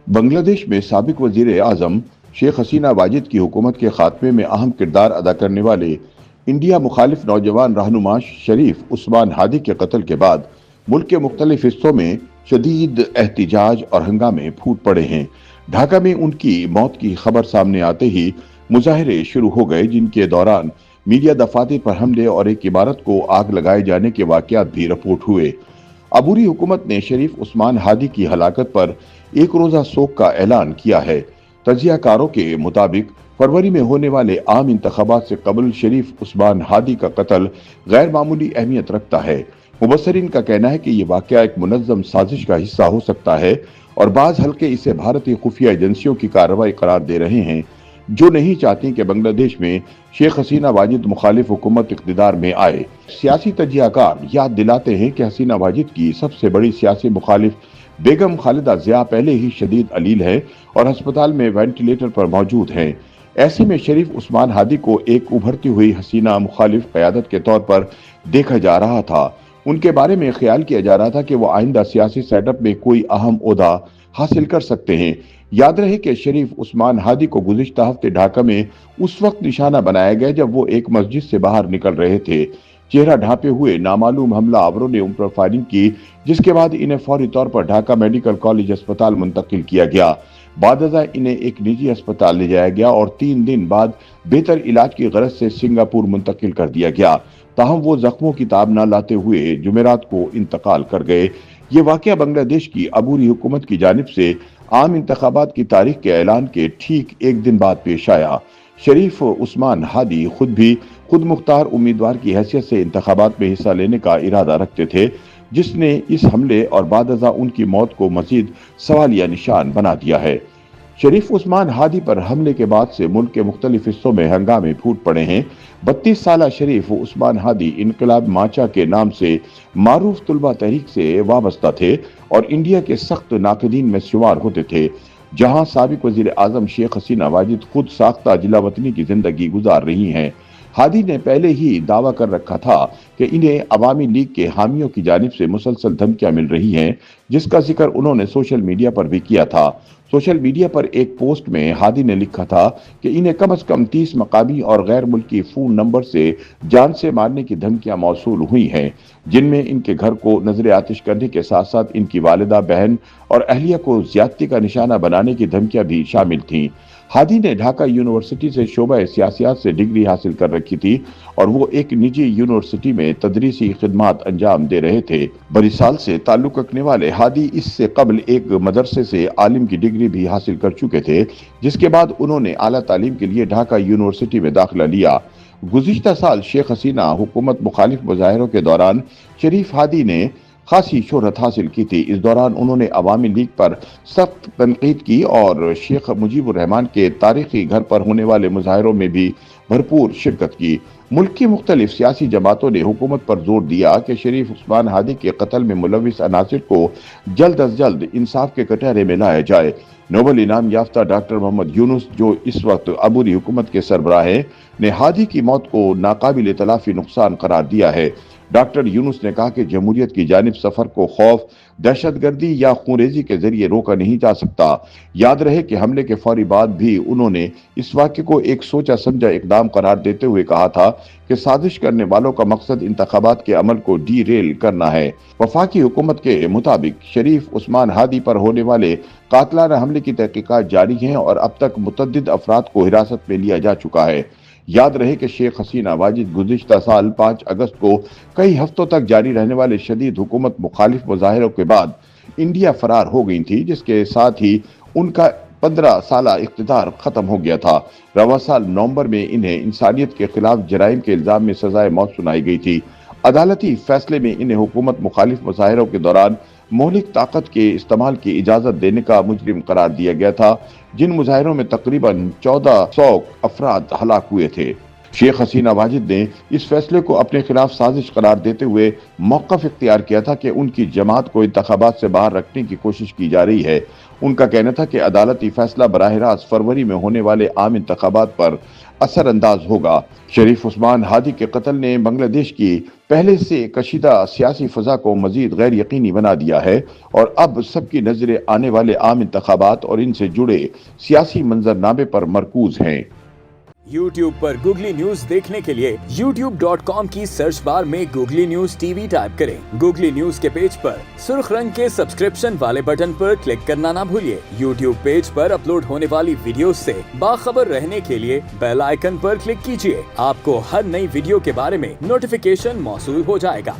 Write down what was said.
बांग्लादेश में साबिक वजीर आजम शेख हसीना वाजिद की हुकूमत के खात्मे में अहम किरदार अदा करने वाले इंडिया मुखालिफ नौजवान रहनुमा शरीफ उस्मान हादी के कत्ल के बाद मुल्क के मुख्तलिफ हिस्सों में शदीद एहतिजाज और हंगामे फूट पड़े हैं। ढाका में उनकी मौत की खबर सामने आते ही मुजाहरे शुरू हो गए, जिनके दौरान मीडिया दफातर पर हमले और एक इमारत को आग लगाए जाने के वाकयात भी रिपोर्ट हुए। अबूरी हुकूमत ने शरीफ उस्मान हादी की हलाकत पर एक रोजा शोक का ऐलान किया है। तजियाकारों के मुताबिक फरवरी में होने वाले आम इंतखाबात से कबल शरीफ उस्मान हादी का कत्ल गैर मामूली अहमियत रखता है। मुबसरीन का कहना है कि ये वाकया एक मुनज़्ज़म साजिश का हिस्सा हो सकता है और बाज़ हल्के इसे भारतीय खुफिया एजेंसियों की कार्रवाई करार दे रहे हैं, जो नहीं चाहती कि बांग्लादेश में शेख हसीना वाजिद मुखालिफ हुकूमत इक़्तिदार में आए। सियासी तजियाकार याद दिलाते हैं कि हसीना वाजिद की सबसे बड़ी सियासी मुखालिफ बेगम खालिदा जिया पहले ही शदीद अलील है और अस्पताल में वेंटिलेटर पर मौजूद हैं। ऐसे में शरीफ उस्मान हादी को एक उभरती हुई हसीना मुखालिफ क़यादत के तौर पर देखा जा रहा था। उनके बारे में ख्याल किया जा रहा था कि वो आइंदा सियासी सेटअप में कोई अहम ओहदा हासिल कर सकते हैं। याद रहे कि शरीफ उस्मान हादी को गुज़िश्ता हफ्ते ढाका में उस वक्त निशाना बनाया गया जब वो एक मस्जिद से बाहर निकल रहे थे। चेहरा ढांपे हुए नामालूम हमला आवरों ने उन पर फायरिंग की, जिसके बाद इन्हें फौरी तौर पर ढाका मेडिकल कॉलेज अस्पताल मुंतकिल किया गया। बादअज़ा इन्हें एक निजी अस्पताल ले जाया गया और 3 दिन बाद बेहतर इलाज की गरज से सिंगापुर मुंतकिल कर दिया गया। ताहम वो जख्मों की ताब न लाते हुए जुमेरात को इंतकाल कर गए। ये वाकया बांग्लादेश की अबूरी हुकूमत की जानिब से आम इंतखाबात की तारीख के ऐलान के ठीक एक दिन बाद पेश आया। शरीफ उस्मान हादी खुद मुख्तार उम्मीदवार की हैसियत से इंतखाबात में हिस्सा लेने का इरादा रखते थे, जिसने इस हमले और बादअज़ा उनकी मौत को मजीद सवालिया निशान बना दिया है। शरीफ उस्मान हादी पर हमले के बाद से मुल्क के मुख्तलिफ हिस्सों में हंगामे फूट पड़े हैं। 32 साला शरीफ उस्मान हादी इनकलाब माचा के नाम से मारूफ तुलबा तहरीक से वाबस्ता थे और इंडिया के सख्त नाक़दीन में शुमार होते थे, जहां साबिक वजीर आजम शेख हसीना वाजिद खुद साख्ता जिला वतनी की जिंदगी गुजार रही हैं। हादी ने पहले ही दावा कर रखा था कि इन्हें अवामी लीग के हामियों की जानिब से मुसलसल धमकियां मिल रही हैं, जिसका जिक्र उन्होंने सोशल मीडिया पर भी किया था। सोशल मीडिया पर एक पोस्ट में हादी ने लिखा था कि इन्हें कम से कम 30 मकामी और गैर मुल्की फ़ोन नंबर से जान से मारने की धमकियां मौसूल हुई हैं, जिनमें इनके घर को नजर आतिश करने के साथ साथ इनकी वालिदा, बहन और अहलिया को ज्यादती का निशाना बनाने की धमकियां भी शामिल थीं। हादी ने ढाका यूनिवर्सिटी से शोबा सियासियात से डिग्री हासिल कर रखी थी और वो एक निजी यूनिवर्सिटी में तदरीसी खिदमात अंजाम दे रहे थे। बड़ी साल से ताल्लुक रखने वाले हादी इससे कबल एक मदरसे से आलिम की डिग्री भी हासिल कर चुके थे, जिसके बाद उन्होंने आला तालीम के लिए ढाका यूनिवर्सिटी में दाखिला लिया। गुज़िश्ता साल शेख हसीना हुकूमत मुखालिफ मुजाहिरों के दौरान शरीफ हादी ने खासी शोहरत हासिल की थी। इस दौरान उन्होंने अवामी लीग पर सख्त तनकीद की और शेख मुजीबुर रहमान के तारीखी घर पर होने वाले मुजाहिरों में भी भरपूर शिरकत की। मुल्क की मुख्तलिफ सियासी जमातों ने हुकूमत पर जोर दिया कि शरीफ उस्मान हादी के कत्ल में मुलविस अनासिर को जल्द अज जल्द इंसाफ के कटहरे में लाया जाए। नोबल इनाम याफ्ता डॉक्टर मोहम्मद यूनुस, जो इस वक्त अबूरी हुकूमत के सरबराह हैं, ने हादी की मौत को नाकाबिल तलाफी नुकसान करार दिया है। डॉक्टर यूनुस ने कहा कि जमहूरियत की जानिब सफर को खौफ, दहशतगर्दी या खूनरेजी के जरिए रोका नहीं जा सकता। याद रहे कि हमले के फौरी बाद भी उन्होंने इस वाक़े को एक सोचा समझा इकदाम करार देते हुए कहा था कि साजिश करने वालों का मकसद इंतखाबात के अमल को डीरेल करना है। वफाकी हुकूमत के मुताबिक शरीफ उस्मान हादी पर होने वाले कातलाना हमले की तहकीकात जारी हैं और अब तक मुतअद्दिद अफराद को हिरासत में लिया जा चुका है। याद रहे कि शेख हसीना वाजिद गुज़िश्ता साल 5 अगस्त को कई हफ्तों तक जारी रहने वाले शदीद हुकूमत मुखालिफ मुजाहिरों के बाद इंडिया फरार हो गई थी, जिसके साथ ही उनका 15 साला इख्तिदार खत्म हो गया था। रवा साल नवंबर में इन्हें इंसानियत के खिलाफ जराइम के इल्जाम में सजाए मौत सुनाई गई थी। अदालती फैसले में इन्हें हुकूमत मुखालिफ मुजाहिरों के दौरान मौलिक ताकत के इस्तेमाल की इजाज़त देने का मुजरिम करार दिया गया था, जिन मुजाहिरों में तकरीबन 1400 अफराद हलाक हुए थे। शेख हसीना वाजिद ने इस फैसले को अपने खिलाफ साजिश करार देते हुए मौक़िफ़ इख्तियार किया था कि उनकी जमात को इंतखाबात से बाहर रखने की कोशिश की जा रही है। उनका कहना था कि अदालती फैसला बराह रास्त फरवरी में होने वाले आम इंतखाबात पर असर अंदाज होगा। शरीफ उस्मान हादी के कत्ल ने बांग्लादेश की पहले से कशीदा सियासी फ़ज़ा को मज़ीद गैर यकीनी बना दिया है और अब सबकी नज़रें आने वाले आम इंतखाबात और इनसे जुड़े सियासी मंजरनामे पर मरकूज हैं। YouTube पर गूगली न्यूज देखने के लिए youtube.com की सर्च बार में गूगली न्यूज टीवी टाइप करें। गूगली न्यूज के पेज पर सुर्ख रंग के सब्सक्रिप्शन वाले बटन पर क्लिक करना ना भूलिए। YouTube पेज पर अपलोड होने वाली वीडियोस से बाखबर रहने के लिए बेल आइकन पर क्लिक कीजिए। आपको हर नई वीडियो के बारे में नोटिफिकेशन मौसूल हो जाएगा।